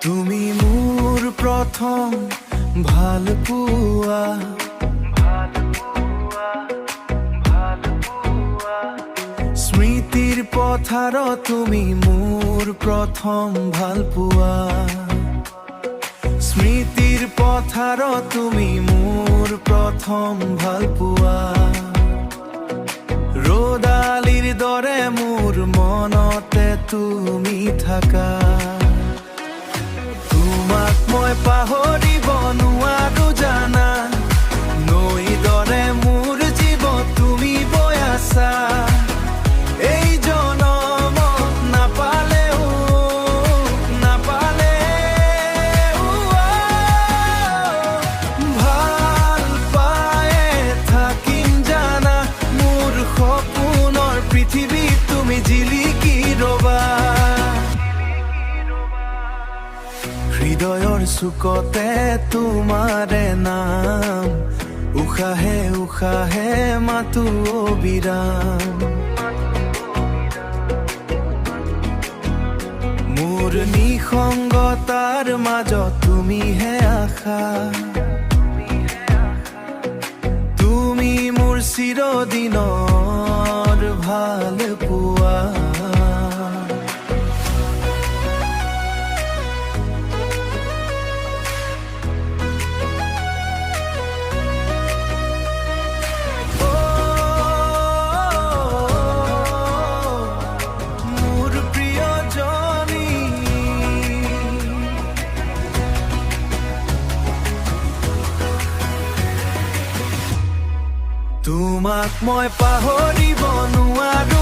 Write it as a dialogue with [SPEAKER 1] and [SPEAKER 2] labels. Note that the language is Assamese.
[SPEAKER 1] তুমি মোৰ প্ৰথম ভাল পোৱা, স্মৃতিৰ পথাৰত তুমি মোৰ প্ৰথম ভাল পোৱা, স্মৃতিৰ পথাৰত তুমি মোৰ প্ৰথম ভাল পোৱা, ৰ'দালিৰ দৰে মোৰ মনতে তুমি থাকা, তোমাক মই পাহৰিব নোৱাৰো জানা, নৈ দৰে মোৰ জীৱ তুমি বৈ আছা, এই জনমত নাপালেও ভাল পায়ে থাকিম জানা, মোৰ সপোনৰ পৃথিৱীত তুমি জিলিকি ৰবা, হৃদয়ৰ চুকতে তোমাৰে নাম, উশাহে উশাহে মাতো অবিৰাম, মোৰ নিসংগতাৰ মাজত তুমিহে আশা, তুমি মোৰ চিৰদিনৰ ভাল পোৱা। তোমাক মই পাহৰিব নোৱাৰো